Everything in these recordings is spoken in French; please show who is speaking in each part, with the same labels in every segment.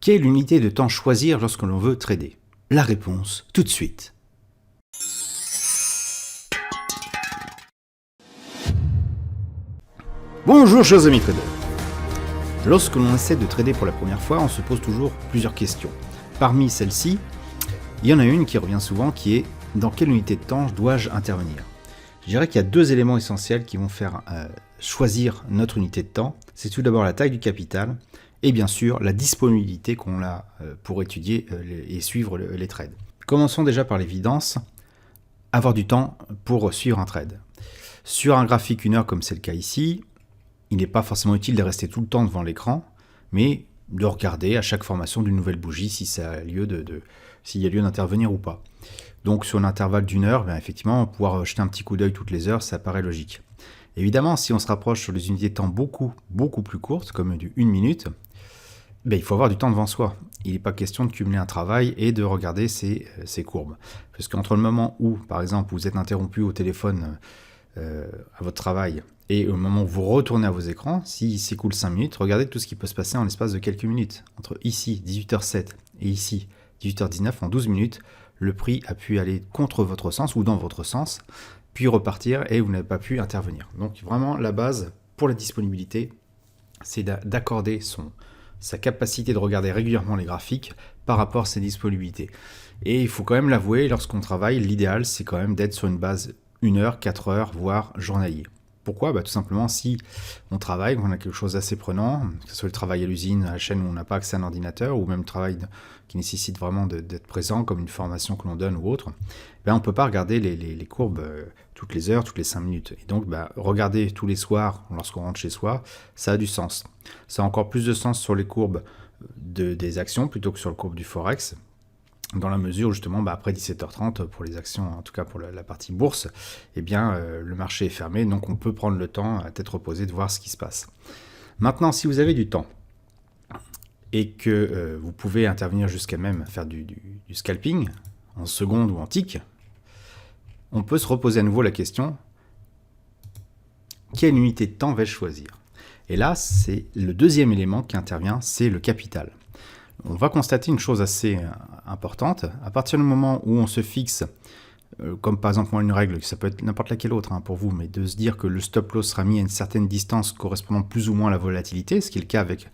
Speaker 1: Quelle unité de temps choisir lorsque l'on veut trader? La réponse tout de suite. Bonjour chers amis traders. Lorsque l'on essaie de trader pour la première fois, on se pose toujours plusieurs questions. Parmi celles-ci, il y en a une qui revient souvent qui est dans quelle unité de temps dois-je intervenir? Je dirais qu'il y a deux éléments essentiels qui vont faire choisir notre unité de temps. C'est tout d'abord la taille du capital et bien sûr la disponibilité qu'on a pour étudier et suivre les trades. Commençons déjà par l'évidence, avoir du temps pour suivre un trade. Sur un graphique 1 heure comme c'est le cas ici, il n'est pas forcément utile de rester tout le temps devant l'écran, mais de regarder à chaque formation d'une nouvelle bougie si ça a lieu s'il y a lieu d'intervenir ou pas. Donc sur un intervalle d'1 heure, bien effectivement, pouvoir jeter un petit coup d'œil toutes les heures, ça paraît logique. Évidemment, si on se rapproche sur des unités de temps beaucoup plus courtes, comme du 1 minute, il faut avoir du temps devant soi. Il n'est pas question de cumuler un travail et de regarder ces courbes. Parce qu'entre le moment où, par exemple, vous êtes interrompu au téléphone à votre travail et au moment où vous retournez à vos écrans, s'il s'écoule 5 minutes, regardez tout ce qui peut se passer en l'espace de quelques minutes. Entre ici, 18h07 et ici, 18h19, en 12 minutes, le prix a pu aller contre votre sens ou dans votre sens, puis repartir et vous n'avez pas pu intervenir. Donc vraiment, la base pour la disponibilité, c'est d'accorder sa capacité de regarder régulièrement les graphiques par rapport à ses disponibilités. Et il faut quand même l'avouer, lorsqu'on travaille, l'idéal, c'est quand même d'être sur une base 1 heure, 4 heures, voire journalier. Pourquoi ? Tout simplement, si on travaille, qu'on a quelque chose d'assez prenant, que ce soit le travail à l'usine, à la chaîne où on n'a pas accès à un ordinateur, ou même le travail qui nécessite vraiment d'être présent, comme une formation que l'on donne ou autre, on ne peut pas regarder les courbes toutes les heures, toutes les 5 minutes. Et donc, regarder tous les soirs, lorsqu'on rentre chez soi, ça a du sens. Ça a encore plus de sens sur les courbes des actions, plutôt que sur le courbe du Forex, dans la mesure où justement après 17h30 pour les actions, en tout cas pour la partie bourse, le marché est fermé, donc on peut prendre le temps à tête reposée de voir ce qui se passe. Maintenant, si vous avez du temps et que vous pouvez intervenir jusqu'à même faire du scalping en secondes ou en ticks, on peut se reposer à nouveau la question, quelle unité de temps vais-je choisir? Et là, c'est le deuxième élément qui intervient, c'est le capital. On va constater une chose assez importante. À partir du moment où on se fixe, comme par exemple une règle, ça peut être n'importe laquelle autre pour vous, mais de se dire que le stop loss sera mis à une certaine distance correspondant plus ou moins à la volatilité, ce qui est le cas avec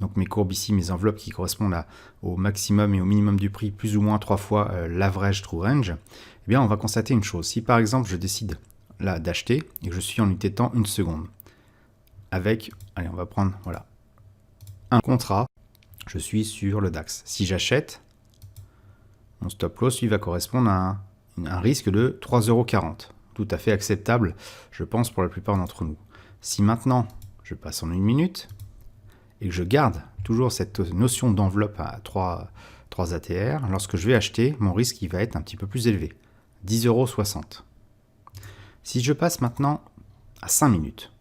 Speaker 1: donc mes courbes ici, mes enveloppes qui correspondent au maximum et au minimum du prix, plus ou moins 3 fois l'average true range, on va constater une chose. Si par exemple je décide là d'acheter et que je suis en unité de temps 1 seconde, avec, allez on va prendre un contrat, je suis sur le DAX. Si j'achète, mon stop loss lui va correspondre à un risque de 3,40 €. Tout à fait acceptable, je pense, pour la plupart d'entre nous. Si maintenant, je passe en 1 minute et que je garde toujours cette notion d'enveloppe à 3 ATR, lorsque je vais acheter, mon risque il va être un petit peu plus élevé, 10,60 €. Si je passe maintenant à 5 minutes,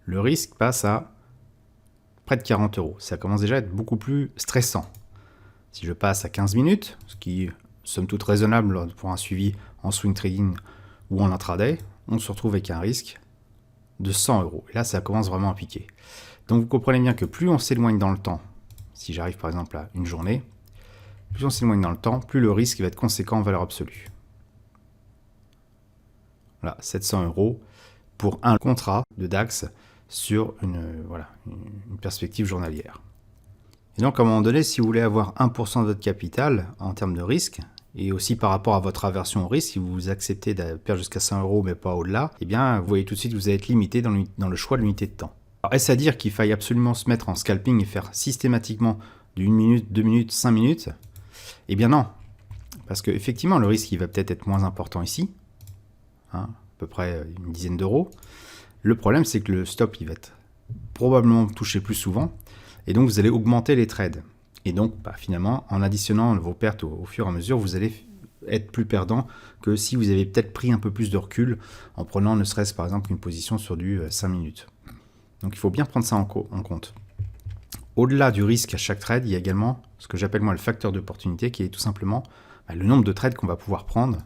Speaker 1: le risque passe à près de 40 €. Ça commence déjà à être beaucoup plus stressant. Si je passe à 15 minutes, ce qui est somme toute raisonnable pour un suivi en swing trading ou en intraday, on se retrouve avec un risque de 100 €. Et là, ça commence vraiment à piquer. Donc vous comprenez bien que plus on s'éloigne dans le temps, si j'arrive par exemple à une journée, plus on s'éloigne dans le temps, plus le risque va être conséquent en valeur absolue. Voilà, 700 € pour un contrat de DAX sur une perspective journalière. Et donc à un moment donné, si vous voulez avoir 1% de votre capital en termes de risque, et aussi par rapport à votre aversion au risque, si vous acceptez de perdre jusqu'à 100 € mais pas au-delà, vous voyez tout de suite que vous allez être limité dans le choix de l'unité de temps. Alors est-ce à dire qu'il faille absolument se mettre en scalping et faire systématiquement du 1 minute, 2 minutes, 5 minutes? Non, parce qu'effectivement le risque il va peut-être être moins important ici, à peu près une dizaine d'euros. Le problème, c'est que le stop, il va être probablement touché plus souvent, et donc vous allez augmenter les trades. Et donc, finalement, en additionnant vos pertes au fur et à mesure, vous allez être plus perdant que si vous avez peut-être pris un peu plus de recul en prenant ne serait-ce par exemple une position sur du 5 minutes. Donc il faut bien prendre ça en compte. Au-delà du risque à chaque trade, il y a également ce que j'appelle moi le facteur d'opportunité, qui est tout simplement le nombre de trades qu'on va pouvoir prendre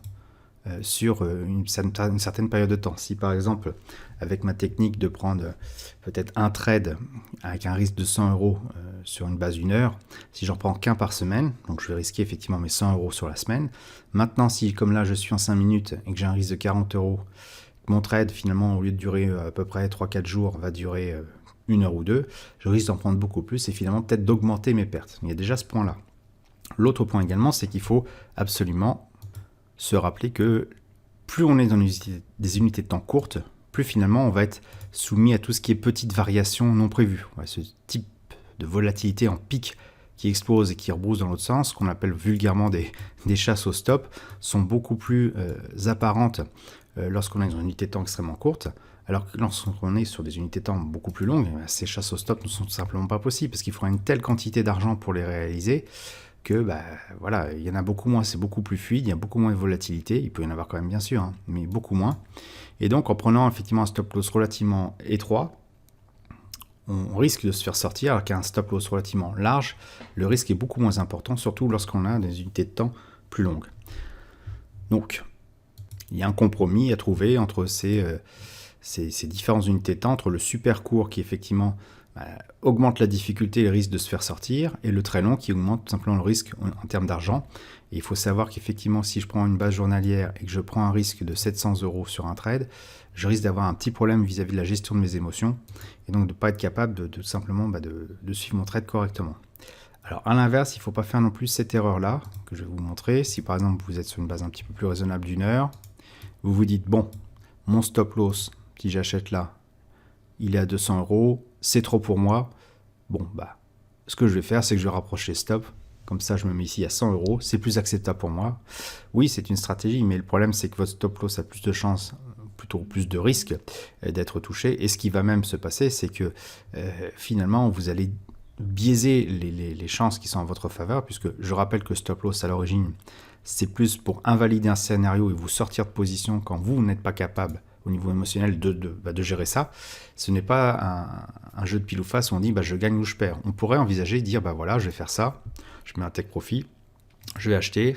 Speaker 1: sur une certaine période de temps. Si par exemple, avec ma technique de prendre peut-être un trade avec un risque de 100 € sur une base d'une heure, si j'en prends qu'un par semaine, donc je vais risquer effectivement mes 100 € sur la semaine. Maintenant, si comme là je suis en 5 minutes et que j'ai un risque de 40 €, mon trade finalement au lieu de durer à peu près 3-4 jours va durer 1 heure ou 2, je risque d'en prendre beaucoup plus et finalement peut-être d'augmenter mes pertes. Il y a déjà ce point-là. L'autre point également, c'est qu'il faut absolument se rappeler que plus on est dans des unités de temps courtes, plus finalement on va être soumis à tout ce qui est petites variations non prévues. Ce type de volatilité en pic qui explose et qui rebrousse dans l'autre sens, qu'on appelle vulgairement des chasses au stop, sont beaucoup plus apparentes lorsqu'on est dans une unité de temps extrêmement courte, alors que lorsqu'on est sur des unités de temps beaucoup plus longues, ces chasses au stop ne sont tout simplement pas possibles, parce qu'il faudra une telle quantité d'argent pour les réaliser, que voilà, il y en a beaucoup moins, c'est beaucoup plus fluide, il y a beaucoup moins de volatilité, il peut y en avoir quand même bien sûr, hein, mais beaucoup moins. Et donc en prenant effectivement un stop loss relativement étroit, on risque de se faire sortir, alors qu'un stop loss relativement large, le risque est beaucoup moins important, surtout lorsqu'on a des unités de temps plus longues. Donc, il y a un compromis à trouver entre ces différentes unités de temps, entre le super court qui effectivement augmente la difficulté et le risque de se faire sortir, et le très long qui augmente tout simplement le risque en termes d'argent. Et il faut savoir qu'effectivement, si je prends une base journalière et que je prends un risque de 700 € sur un trade, je risque d'avoir un petit problème vis-à-vis de la gestion de mes émotions, et donc de ne pas être capable de simplement de suivre mon trade correctement. Alors à l'inverse, il ne faut pas faire non plus cette erreur-là, que je vais vous montrer. Si par exemple vous êtes sur une base un petit peu plus raisonnable d'une heure, vous vous dites, bon, mon stop loss, si j'achète là, il est à 200 €, c'est trop pour moi. Bon, ce que je vais faire, c'est que je vais rapprocher stop. Comme ça, je me mets ici à 100 €, c'est plus acceptable pour moi. Oui, c'est une stratégie, mais le problème, c'est que votre stop loss a plus de chances, plutôt plus de risques d'être touché. Et ce qui va même se passer, c'est que finalement, vous allez biaiser les chances qui sont en votre faveur, puisque je rappelle que stop loss, à l'origine, c'est plus pour invalider un scénario et vous sortir de position quand vous n'êtes pas capable au niveau émotionnel de gérer ça. Ce n'est pas un jeu de pile ou face où on dit je gagne ou je perds. On pourrait envisager, dire voilà, je vais faire ça, je mets un take profit, je vais acheter.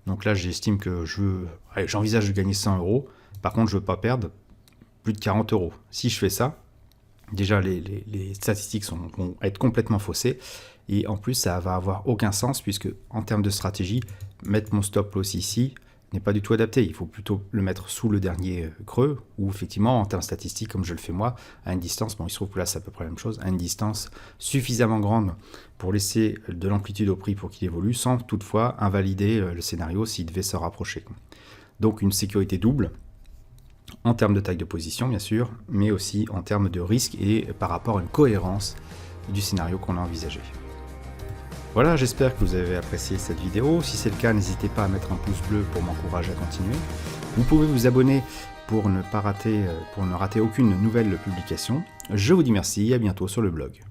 Speaker 1: Donc là, j'estime que j'envisage de gagner 100 €. Par contre, je ne veux pas perdre plus de 40 €. Si je fais ça, déjà les statistiques vont être complètement faussées. Et en plus, ça va avoir aucun sens puisque en termes de stratégie, mettre mon stop loss ici n'est pas du tout adapté. Il faut plutôt le mettre sous le dernier creux ou effectivement en termes statistiques, comme je le fais moi, à une distance, il se trouve que là c'est à peu près la même chose, à une distance suffisamment grande pour laisser de l'amplitude au prix pour qu'il évolue, sans toutefois invalider le scénario s'il devait se rapprocher. Donc une sécurité double, en termes de taille de position bien sûr, mais aussi en termes de risque et par rapport à une cohérence du scénario qu'on a envisagé. Voilà, j'espère que vous avez apprécié cette vidéo. Si c'est le cas, n'hésitez pas à mettre un pouce bleu pour m'encourager à continuer. Vous pouvez vous abonner pour ne rater aucune nouvelle publication. Je vous dis merci et à bientôt sur le blog.